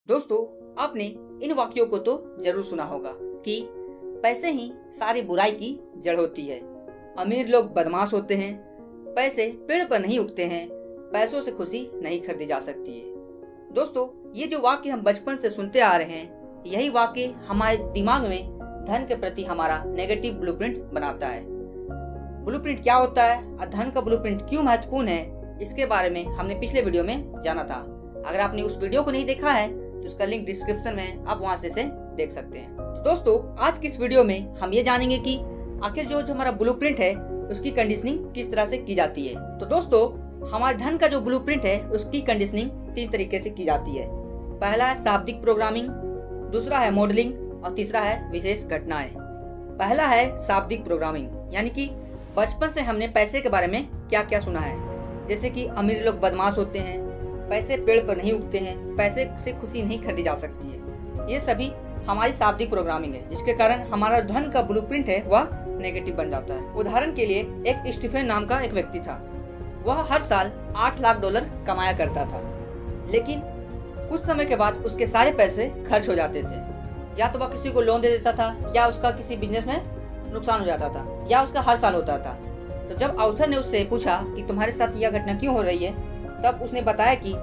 दोस्तों, आपने इन वाक्यों को तो जरूर सुना होगा कि पैसे ही सारी बुराई की जड़ होती है। अमीर लोग बदमाश होते हैं, पैसे पेड़ पर नहीं उगते हैं, पैसों से खुशी नहीं खरीदी जा सकती है। दोस्तों, ये जो वाक्य हम बचपन से सुनते आ रहे हैं, यही वाक्य हमारे दिमाग में धन के प्रति हमारा नेगेटिव ब्लूप्रिंट बनाता है। ब्लूप्रिंट क्या होता है और धन का ब्लूप्रिंट क्यों महत्वपूर्ण है, इसके बारे में हमने पिछले वीडियो में जाना था। अगर आपने उस वीडियो को नहीं देखा है तो उसका लिंक डिस्क्रिप्शन में आप वहां से देख सकते हैं। तो दोस्तों, आज की इस वीडियो में हम ये जानेंगे कि आखिर जो हमारा ब्लूप्रिंट है उसकी कंडीशनिंग किस तरह से की जाती है। तो दोस्तों, हमारे धन का जो ब्लूप्रिंट है उसकी कंडीशनिंग 3 तरीके से की जाती है। पहला है शाब्दिक प्रोग्रामिंग, दूसरा है मॉडलिंग और तीसरा है विशेष घटनाएं। पहला है शाब्दिक प्रोग्रामिंग, यानी कि बचपन से हमने पैसे के बारे में क्या क्या सुना है, जैसे कि अमीर लोग बदमाश होते हैं, पैसे पेड़ पर नहीं उगते हैं, पैसे से खुशी नहीं खरीदी जा सकती है। ये सभी हमारी शाब्दिक प्रोग्रामिंग है, जिसके कारण हमारा धन का ब्लूप्रिंट है वह नेगेटिव बन जाता है। उदाहरण के लिए एक स्टीफन नाम का एक व्यक्ति था। वह हर साल $8 लाख कमाया करता था, लेकिन कुछ समय के बाद उसके सारे पैसे खर्च हो जाते थे। या तो वह किसी को लोन दे देता था, या उसका किसी बिजनेस में नुकसान हो जाता था, या उसका हर साल होता था। तो जब ऑथर ने उससे पूछा कि तुम्हारे साथ यह घटना क्यों हो रही है, तब उसने बताया कि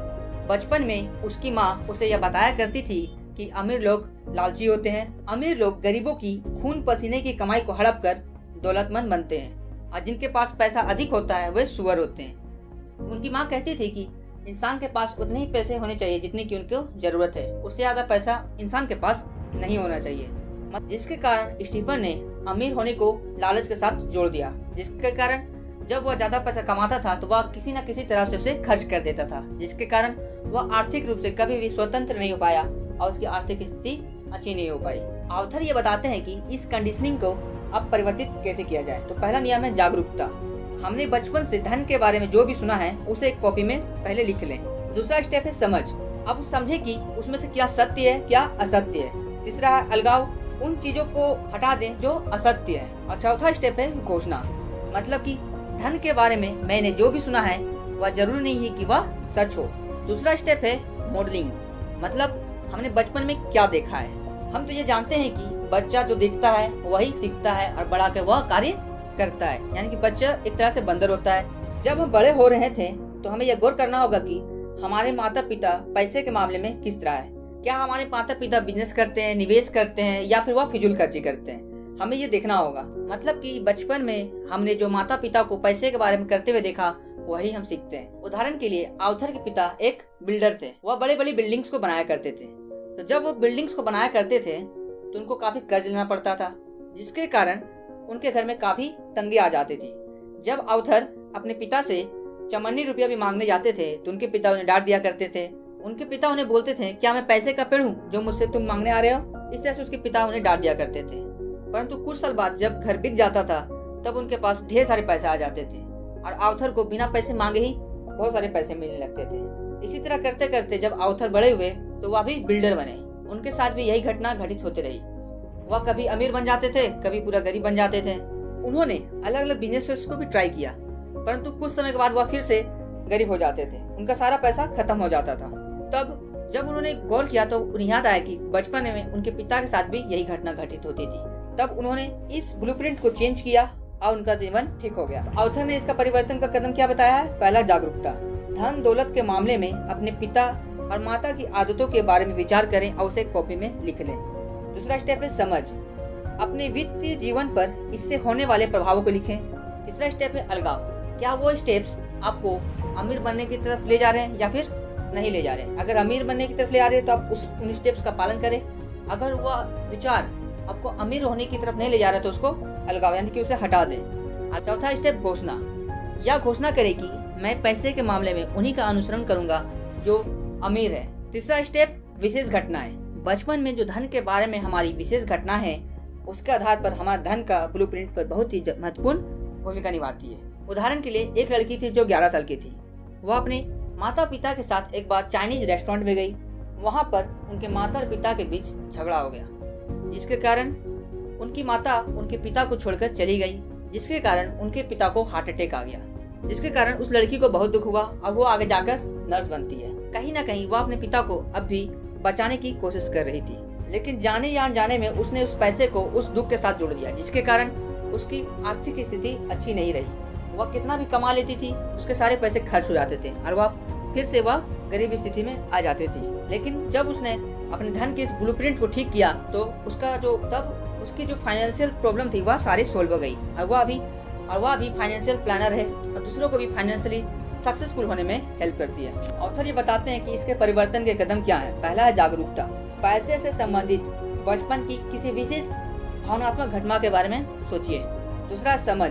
बचपन में उसकी माँ उसे यह बताया करती थी कि अमीर लोग लालची होते हैं, अमीर लोग गरीबों की खून पसीने की कमाई को हड़प कर दौलतमंद बनते हैं, और जिनके पास पैसा अधिक होता है वे सुअर होते हैं। उनकी माँ कहती थी कि इंसान के पास उतने ही पैसे होने चाहिए जितनी की उनको जरूरत है, उससे ज्यादा पैसा इंसान के पास नहीं होना चाहिए। जिसके कारण स्टीफन ने अमीर होने को लालच के साथ जोड़ दिया, जिसके कारण जब वह ज्यादा पैसा कमाता था तो वह किसी न किसी तरह से उसे खर्च कर देता था, जिसके कारण वह आर्थिक रूप से कभी भी स्वतंत्र नहीं हो पाया और उसकी आर्थिक स्थिति अच्छी नहीं हो पाई। ऑथर ये बताते हैं कि इस कंडीशनिंग को अब परिवर्तित कैसे किया जाए। तो पहला नियम है जागरूकता। हमने बचपन से धन के बारे में जो भी सुना है उसे एक कॉपी में पहले लिख लें। दूसरा स्टेप है समझ। अब समझे कि उसमें से क्या सत्य है क्या असत्य है। तीसरा है अलगाव, उन चीजों को हटा दें जो असत्य है। और चौथा स्टेप है घोषणा, मतलब कि धन के बारे में मैंने जो भी सुना है वह जरूरी नहीं है कि वह सच हो। दूसरा स्टेप है मॉडलिंग, मतलब हमने बचपन में क्या देखा है। हम तो ये जानते हैं कि बच्चा जो देखता है वही सीखता है और बड़ा के वह कार्य करता है, यानी कि बच्चा एक तरह से बंदर होता है। जब हम बड़े हो रहे थे तो हमें यह गौर करना होगा कि हमारे माता पिता पैसे के मामले में किस तरह है। क्या हमारे माता पिता बिजनेस करते हैं, निवेश करते हैं, या फिर वह फिजूल खर्ची करते हैं, हमें ये देखना होगा। मतलब कि बचपन में हमने जो माता पिता को पैसे के बारे में करते हुए देखा वही हम सीखते हैं। उदाहरण के लिए ऑथर के पिता एक बिल्डर थे। वह बड़े बड़ी बिल्डिंग्स को बनाया करते थे। तो जब वो बिल्डिंग्स को बनाया करते थे तो उनको काफी कर्ज लेना पड़ता था, जिसके कारण उनके घर में काफी तंगी आ जाती थी। जब ऑथर अपने पिता से चमन्नी रुपया भी मांगने जाते थे तो उनके पिता उन्हें डांट दिया करते थे। उनके पिता उन्हें बोलते थे, क्या मैं पैसे का पेड़ हूँ जो मुझसे तुम मांगने आ रहे हो। इस तरह से उसके पिता उन्हें डांट दिया करते थे। परंतु कुछ साल बाद जब घर बिक जाता था तब उनके पास ढेर सारे पैसे आ जाते थे और ऑथर को बिना पैसे मांगे ही बहुत सारे पैसे मिलने लगते थे। इसी तरह करते करते जब ऑथर बड़े हुए तो वह भी बिल्डर बने। उनके साथ भी यही घटना घटित होती रही। वह कभी अमीर बन जाते थे, कभी पूरा गरीब बन जाते थे। उन्होंने अलग अलग बिजनेस को भी ट्राई किया, परंतु कुछ समय के बाद वह फिर से गरीब हो जाते थे। उनका सारा पैसा खत्म हो जाता था। तब जब उन्होंने गौर किया तो उन्हें याद आया कि बचपन में उनके पिता के साथ भी यही घटना घटित होती थी। तब उन्होंने इस ब्लूप्रिंट को चेंज किया और उनका जीवन ठीक हो गया। ऑथर ने इसका परिवर्तन का कदम क्या बताया है। पहला जागरूकता। धन दौलत के मामले में अपने पिता और माता की आदतों के बारे में विचार करें और उसे कॉपी में लिख लें। दूसरा स्टेप है समझ। अपने वित्तीय जीवन पर इससे होने वाले प्रभावों को लिखें। तीसरा स्टेप है अलगाव। क्या वो स्टेप्स आपको अमीर बनने की तरफ ले जा रहे हैं या फिर नहीं ले जा रहे हैं। अगर अमीर बनने की तरफ ले जा रहे हैं तो आप उन स्टेप्स का पालन करें। अगर वह विचार आपको अमीर होने की तरफ नहीं ले जा रहा तो उसको अलगाव, यानी कि उसे हटा दें। और चौथा स्टेप घोषणा। यह घोषणा करें कि मैं पैसे के मामले में उन्हीं का अनुसरण करूंगा जो अमीर है। तीसरा स्टेप विशेष घटनाएं। बचपन में जो धन के बारे में हमारी विशेष घटना है उसके आधार पर हमारा धन का ब्लूप्रिंट पर बहुत ही महत्वपूर्ण भूमिका निभाती है। उदाहरण के लिए एक लड़की थी जो 11 साल की थी। वह अपने माता पिता के साथ एक बार चाइनीज रेस्टोरेंट में गई। वहाँ पर उनके माता और पिता के बीच झगड़ा हो गया, जिसके कारण उनकी माता उनके पिता को छोड़कर चली गई, जिसके कारण उनके पिता को हार्ट अटैक आ गया, जिसके कारण उस लड़की को बहुत दुख हुआ और वो आगे जाकर नर्स बनती है। कहीं ना कहीं वो अपने पिता को अब भी बचाने की कोशिश कर रही थी, लेकिन जाने या अनजाने में उसने उस पैसे को उस दुख के साथ जोड़ दिया, जिसके कारण उसकी आर्थिक स्थिति अच्छी नहीं रही। वह कितना भी कमा लेती थी, उसके सारे पैसे खर्च हो जाते थे और फिर से वह गरीब स्थिति में आ जाती थी। लेकिन जब उसने अपने धन के इस ब्लूप्रिंट को ठीक किया तो उसकी जो फाइनेंशियल प्रॉब्लम थी वह सारी सोल्व हो गई और वह अभी फाइनेंशियल प्लानर है और दूसरों को भी फाइनेंशियली सक्सेसफुल होने में हेल्प करती है। ऑथर ये बताते हैं कि इसके परिवर्तन के कदम क्या है। पहला है जागरूकता। पैसे से संबंधित बचपन की किसी विशेष भावनात्मक घटना के बारे में सोचिए। दूसरा, समझ।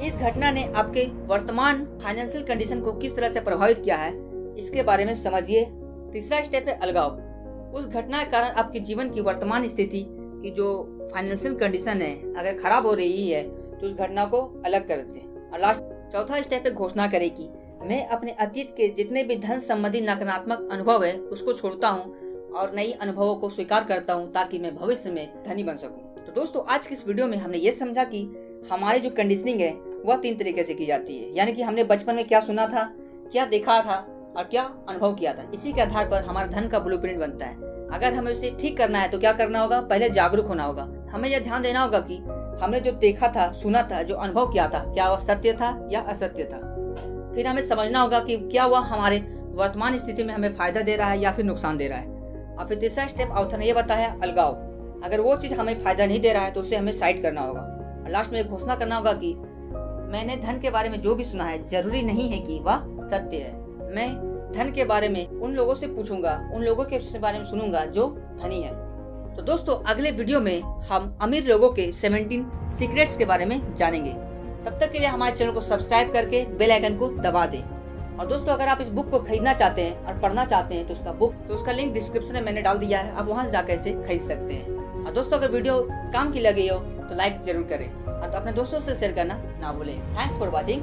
इस घटना ने आपके वर्तमान फाइनेंशियल कंडीशन को किस तरह से प्रभावित किया है, इसके बारे में समझिए। तीसरा स्टेप है अलगाव। उस घटना के कारण आपके जीवन की वर्तमान स्थिति की जो फाइनेंशियल कंडीशन है अगर खराब हो रही है तो उस घटना को अलग कर दें। और लास्ट चौथा स्टेप है घोषणा करें कि मैं अपने अतीत के जितने भी धन संबंधी नकारात्मक अनुभव है उसको छोड़ता हूँ और नई अनुभवों को स्वीकार करता हूँ ताकि मैं भविष्य में धनी बन सकूँ। तो दोस्तों, आज की इस वीडियो में हमने ये समझा कि हमारी जो कंडीशनिंग है वह 3 तरीके से की जाती है, यानी कि हमने बचपन में क्या सुना था, क्या देखा था और क्या अनुभव किया था। इसी के आधार पर हमारा धन का ब्लूप्रिंट बनता है। अगर हमें उसे ठीक करना है तो क्या करना होगा, पहले जागरूक होना होगा। हमें यह ध्यान देना होगा कि हमने जो देखा था, सुना था, जो अनुभव किया था, क्या वह सत्य था या असत्य था। फिर हमें समझना होगा कि क्या वह हमारे वर्तमान स्थिति में हमें फायदा दे रहा है या फिर नुकसान दे रहा है। और फिर तीसरा स्टेप ऑथर ने यह बताया है, अलगाव। अगर वो चीज हमें फायदा नहीं दे रहा है तो उसे हमें साइड करना होगा। और लास्ट में घोषणा करना होगा कि मैंने धन के बारे में जो भी सुना है जरूरी नहीं है कि वह सत्य है। मैं धन के बारे में उन लोगों से पूछूंगा, उन लोगों के बारे में सुनूंगा जो धनी है। तो दोस्तों, अगले वीडियो में हम अमीर लोगों के 17 सीक्रेट्स के बारे में जानेंगे। तब तक के लिए हमारे चैनल को सब्सक्राइब करके बेल आइकन को दबा दें। और दोस्तों, अगर आप इस बुक को खरीदना चाहते हैं और पढ़ना चाहते हैं तो उसका लिंक डिस्क्रिप्शन में मैंने डाल दिया है, आप वहां से जाकर इसे खरीद सकते हैं। और दोस्तों, अगर वीडियो काम की लगी हो तो लाइक जरूर करें और अपने दोस्तों से शेयर करना ना भूलें। Thanks for watching.